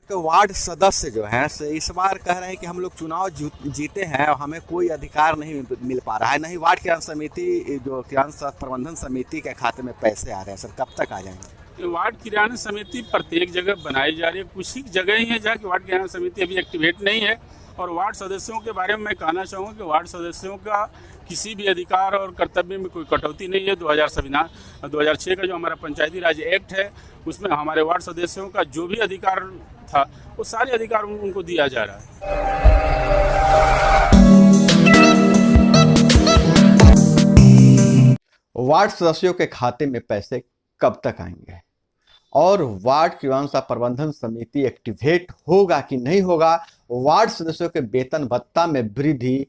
तो वार्ड सदस्य जो हैं इस बार कह रहे हैं कि हम लोग चुनाव जीते हैं और हमें कोई अधिकार नहीं मिल पा रहा है, नहीं वार्ड किरान समिति जो किरान प्रबंधन समिति के खाते में पैसे आ रहे हैं। सर कब तक आ जाएंगे? वार्ड किराना समिति प्रत्येक जगह बनाई जा रही है, कुछ ही जगह ही है जहाँ की वार्ड किराना समिति अभी एक्टिवेट नहीं है। और वार्ड सदस्यों के बारे में मैं कहना चाहूँगा कि वार्ड सदस्यों का किसी भी अधिकार और कर्तव्य में कोई कटौती नहीं है। 2006 का जो हमारा पंचायती राज एक्ट है उसमें हमारे वार्ड सदस्यों का जो भी अधिकार था वो सारे अधिकार उनको दिया जा रहा है। वार्ड सदस्यों के खाते में पैसे कब तक आएंगे और वार्ड किरान प्रबंधन समिति एक्टिवेट होगा कि नहीं होगा, वार्ड सदस्यों के वेतन भत्ता में वृद्धि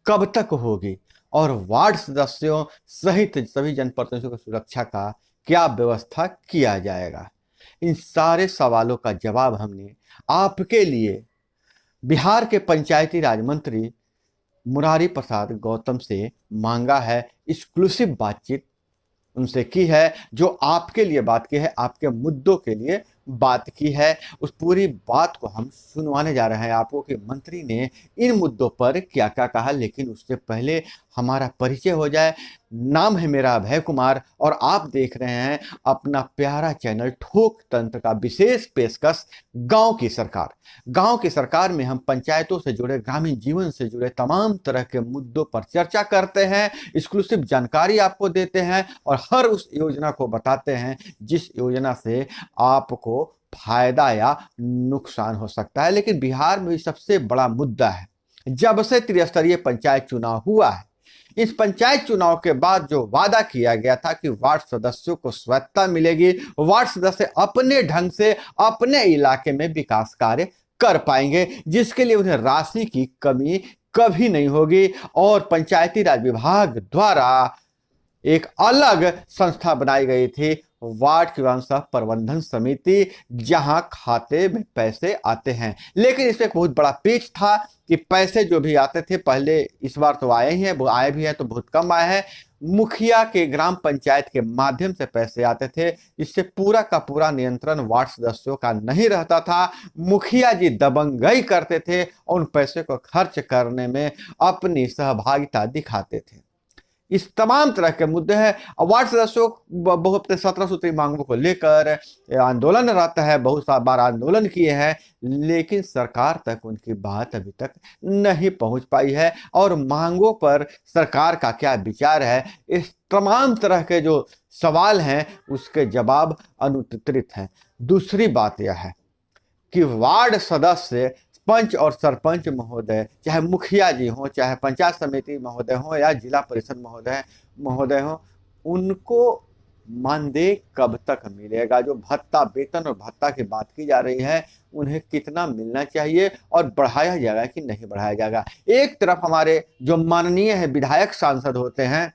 कब तक होगी और वार्ड सदस्यों सहित सभी जनप्रतिनिधियों की सुरक्षा का क्या व्यवस्था किया जाएगा, इन सारे सवालों का जवाब हमने आपके लिए बिहार के पंचायती राज मंत्री मुरारी प्रसाद गौतम से मांगा है। एक्सक्लूसिव बातचीत उनसे की है, जो आपके लिए बात की है, आपके मुद्दों के लिए बात की है। उस पूरी बात को हम सुनवाने जा रहे हैं आपको कि मंत्री ने इन मुद्दों पर क्या क्या कहा। लेकिन उससे पहले हमारा परिचय हो जाए। नाम है मेरा अभय कुमार और आप देख रहे हैं अपना प्यारा चैनल ठोक तंत्र का विशेष पेशकश गांव की सरकार। गांव की सरकार में हम पंचायतों से जुड़े, ग्रामीण जीवन से जुड़े तमाम तरह के मुद्दों पर चर्चा करते हैं, एक्सक्लूसिव जानकारी आपको देते हैं और हर उस योजना को बताते हैं जिस योजना से आपको फायदा या नुकसान हो सकता है। लेकिन बिहार में सबसे बड़ा मुद्दा है, जब से त्रिस्तरीय पंचायत चुनाव हुआ है, इस पंचायत चुनाव के बाद जो वादा किया गया था कि वार्ड सदस्यों को स्वायत्तता मिलेगी, वार्ड सदस्य अपने ढंग से अपने इलाके में विकास कार्य कर पाएंगे, जिसके लिए उन्हें राशि की कमी कभी नहीं होगी। और पंचायती राज विभाग द्वारा एक अलग संस्था बनाई गई थी, वार्ड किरान प्रबंधन समिति, जहां खाते में पैसे आते हैं। लेकिन इसमें एक बहुत बड़ा पेच था कि पैसे जो भी आते थे पहले, इस बार तो आए ही हैं, वो आए भी हैं तो बहुत कम आए हैं। मुखिया के ग्राम पंचायत के माध्यम से पैसे आते थे, इससे पूरा का पूरा नियंत्रण वार्ड सदस्यों का नहीं रहता था। मुखिया जी दबंगई करते थे और उन पैसे को खर्च करने में अपनी सहभागिता दिखाते थे। इस तमाम तरह के मुद्दे हैं। वार्ड सदस्यों बहुत 17 सूत्री मांगों को लेकर आंदोलन रहता है, बहुत बार आंदोलन किए हैं, लेकिन सरकार तक उनकी बात अभी तक नहीं पहुंच पाई है। और मांगों पर सरकार का क्या विचार है, इस तमाम तरह के जो सवाल हैं उसके जवाब अनुत्तरित हैं। दूसरी बात यह है कि वार्ड सदस्य, पंच और सरपंच महोदय, चाहे मुखिया जी हो, चाहे पंचायत समिति महोदय हो या जिला परिषद महोदय हो, उनको मानदेय कब तक मिलेगा? जो भत्ता, वेतन और भत्ता की बात की जा रही है, उन्हें कितना मिलना चाहिए और बढ़ाया जाएगा कि नहीं बढ़ाया जाएगा? एक तरफ हमारे जो माननीय है विधायक सांसद होते हैं,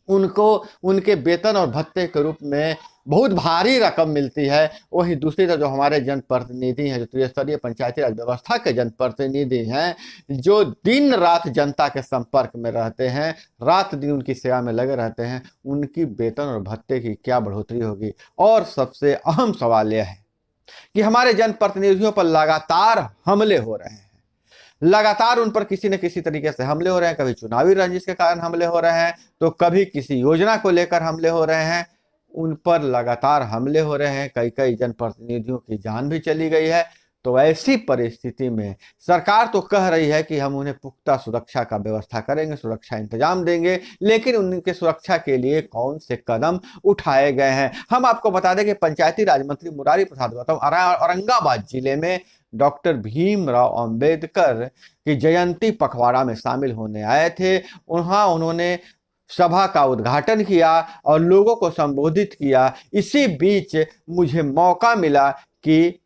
उनको उनके वेतन और भत्ते के रूप में बहुत भारी रकम मिलती है। वहीं दूसरी तरफ जो हमारे जनप्रतिनिधि हैं, जो त्रिस्तरीय पंचायती राज व्यवस्था के जनप्रतिनिधि हैं, जो दिन रात जनता के संपर्क में रहते हैं, रात दिन उनकी सेवा में लगे रहते हैं, उनकी वेतन और भत्ते की क्या बढ़ोतरी होगी? और सबसे अहम सवाल यह है कि हमारे जनप्रतिनिधियों पर लगातार हमले हो रहे हैं, लगातार उन पर किसी न किसी तरीके से हमले हो रहे हैं। कभी चुनावी रंजिश के कारण हमले हो रहे हैं, तो कभी किसी योजना को लेकर हमले हो रहे हैं। उन पर लगातार हमले हो रहे हैं, कई जनप्रतिनिधियों की जान भी चली गई है। तो ऐसी परिस्थिति में सरकार तो कह रही है कि हम उन्हें पुख्ता सुरक्षा का व्यवस्था करेंगे, सुरक्षा इंतजाम देंगे, लेकिन उनके सुरक्षा के लिए कौन से कदम उठाए गए हैं? हम आपको बता दें कि पंचायती राज मंत्री मुरारी प्रसाद गौतम औरंगाबाद जिले में डॉक्टर भीमराव अंबेडकर की जयंती पखवाड़ा में शामिल होने आए थे। वहां उन्होंने सभा का उद्घाटन किया और लोगों को संबोधित किया। इसी बीच मुझे मौका मिला कि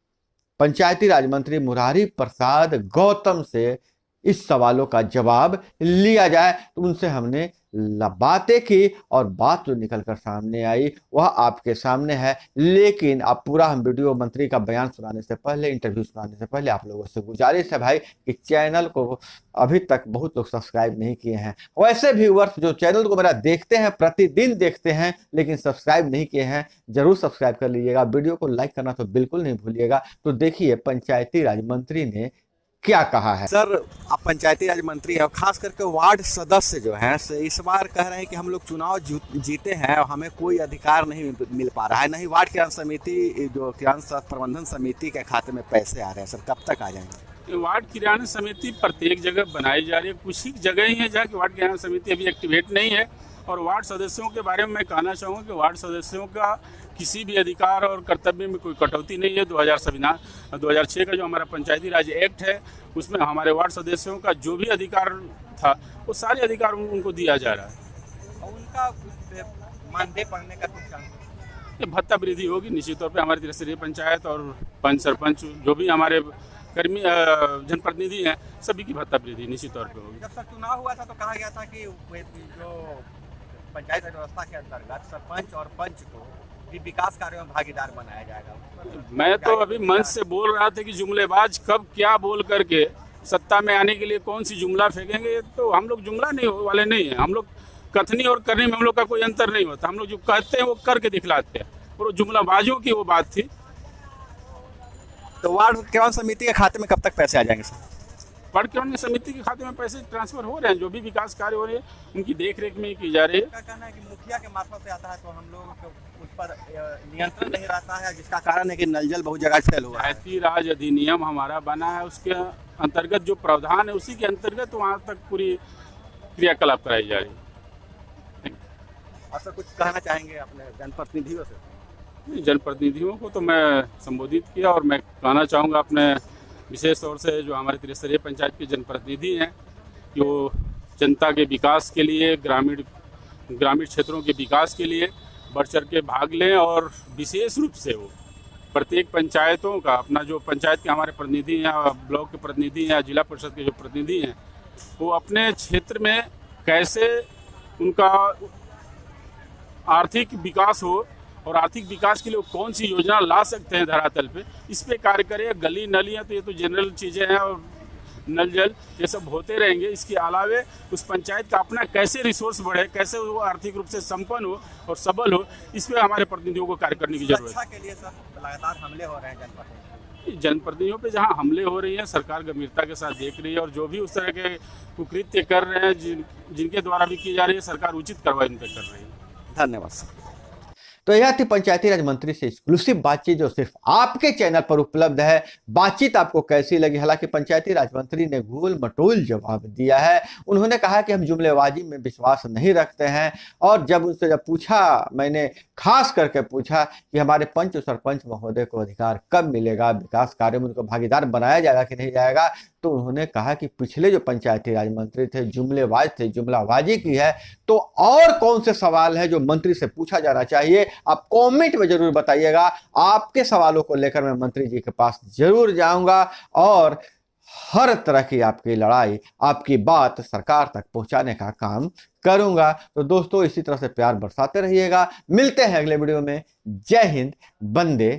पंचायती राज मंत्री मुरारी प्रसाद गौतम से इस सवालों का जवाब लिया जाए, तो उनसे हमने बातें की और बात जो निकल कर सामने आई वह आपके सामने है। लेकिन अब पूरा हम वीडियो मंत्री का बयान सुनाने से पहले, इंटरव्यू सुनाने से पहले आप लोगों से गुजारिश है भाई कि चैनल को अभी तक बहुत लोग सब्सक्राइब नहीं किए हैं। वैसे व्यूअर्स जो चैनल को मेरा देखते हैं, प्रतिदिन देखते हैं, लेकिन सब्सक्राइब नहीं किए हैं, जरूर सब्सक्राइब कर लीजिएगा। वीडियो को लाइक करना तो बिल्कुल नहीं भूलिएगा। तो देखिए पंचायती राज मंत्री ने क्या कहा है। सर, आप पंचायती राज मंत्री हैं और खास करके वार्ड सदस्य जो हैं इस बार कह रहे हैं कि हम लोग चुनाव जीते हैं और हमें कोई अधिकार नहीं मिल पा रहा है, नहीं वार्ड क्रियान्वयन समिति जो क्रियान्वयन प्रबंधन समिति के खाते में पैसे आ रहे हैं। सर कब तक आ जाएंगे? वार्ड क्रियान्वयन समिति प्रत्येक जगह बनाई जा रही है। कुछ ही जगह ही है जहाँ की वार्ड क्रियान्वयन समिति अभी एक्टिवेट नहीं है। और वार्ड सदस्यों के बारे में मैं कहना चाहूँगा कि वार्ड सदस्यों का किसी भी अधिकार और कर्तव्य में कोई कटौती नहीं है। 2006 का जो हमारा पंचायती राज एक्ट है उसमें हमारे वार्ड सदस्यों का जो भी अधिकार था वो सारे अधिकार उनको दिया जा रहा है। और उनका मानदेय बढ़ने का कुछ चांस? ये भत्ता वृद्धि होगी निश्चित तौर पे। हमारे त्रिस्तरीय पंचायत और पंच सरपंच जो भी हमारे कर्मी जनप्रतिनिधि हैं सभी की भत्ता वृद्धि निश्चित तौर पे होगी। जब सर चुनाव हुआ था तो कहा गया था कि जो पंचायत राज व्यवस्था के अंतर्गत सरपंच और पंच को भी विकास कार्यों में भागीदार बनाया जाएगा। मैं तो अभी मंच से बोल रहा था कि जुमलेबाज कब क्या बोल करके सत्ता में आने के लिए कौन सी जुमला फेंकेंगे। तो हम लोग जुमला नहीं वाले नहीं हैं। हम लोग कथनी और करने में हम लोग का कोई अंतर नहीं होता। हम लोग जो कहते हैं वो करके दिखलाते हैं। और वो जुमलाबाजों की वो बात थी। तो वार्ड क्रियान्वयन समिति के खाते में कब तक पैसे आ जाएंगे सर? वार्ड क्रियान्वयन समिति के खाते में पैसे ट्रांसफर हो रहे हैं। जो भी विकास कार्य हो रहे हैं उनकी देख रेख में की जा रही है। उनका कहना है कि मुखिया के मार्फत से आता है तो हम लोग उस पर नियंत्रण नहीं रहता है, जिसका कारण है कि नल जल बहुत जगह फेल हुआ है। पंचायती राज अधिनियम हमारा बना है, उसके अंतर्गत जो प्रावधान है उसी के अंतर्गत वहाँ तक पूरी क्रियाकलाप कराई जा रही है। आप सर कुछ कहना चाहेंगे अपने जनप्रतिनिधियों से? जनप्रतिनिधियों को तो मैं संबोधित किया और मैं कहना चाहूँगा अपने विशेष तौर से जो हमारे त्रिस्तरीय पंचायत के जनप्रतिनिधि हैं कि वो जनता के विकास के लिए, ग्रामीण क्षेत्रों के विकास के लिए बढ़ चढ़ के भाग लें। और विशेष रूप से वो प्रत्येक पंचायतों का अपना जो पंचायत के हमारे प्रतिनिधि हैं, ब्लॉक के प्रतिनिधि हैं, जिला परिषद के जो प्रतिनिधि हैं, वो अपने क्षेत्र में कैसे उनका आर्थिक विकास हो और आर्थिक विकास के लिए कौन सी योजना ला सकते हैं धरातल पे, इस पे कार्य करें। गली नालियाँ तो ये तो जनरल चीज़ें हैं और नल जल ये सब होते रहेंगे। इसके अलावे उस पंचायत का अपना कैसे रिसोर्स बढ़े, कैसे वो आर्थिक रूप से संपन्न हो और सबल हो, इस पे हमारे प्रतिनिधियों को कार्य करने की जरूरत है। के लिए सर लगातार हमले हो रहे हैं जनप्रतिनिधियों पे जहाँ हमले हो रही हैं सरकार गंभीरता के साथ देख रही है। और जो भी उस तरह के कुकृत्य कर रहे हैं जिनके द्वारा भी की जा रही है, सरकार उचित कार्रवाई उन पर कर रही है। धन्यवाद सर। तो यह थी पंचायती राज मंत्री से एक्सक्लूसिव बातचीत जो सिर्फ आपके चैनल पर उपलब्ध है। बातचीत आपको कैसी लगी? हालांकि पंचायती राज मंत्री ने गोल मटोल जवाब दिया है। उन्होंने कहा कि हम जुमलेबाजी में विश्वास नहीं रखते हैं। और जब उनसे पूछा, मैंने खास करके पूछा कि हमारे पंच और सरपंच महोदय को अधिकार कब मिलेगा, विकास कार्य में उनको भागीदार बनाया जाएगा कि नहीं जाएगा, तो उन्होंने कहा कि पिछले जो पंचायती राज मंत्री थे जुमलेबाज थे, जुमलाबाजी की है। तो और कौन से सवाल है जो मंत्री से पूछा जाना चाहिए? आप कमेंट में जरूर बताइएगा। आपके सवालों को लेकर मैं मंत्री जी के पास जरूर जाऊंगा और हर तरह की आपकी लड़ाई, आपकी बात सरकार तक पहुंचाने का काम करूंगा। तो दोस्तों इसी तरह से प्यार बरसाते रहिएगा। मिलते हैं अगले वीडियो में। जय हिंद, वंदे।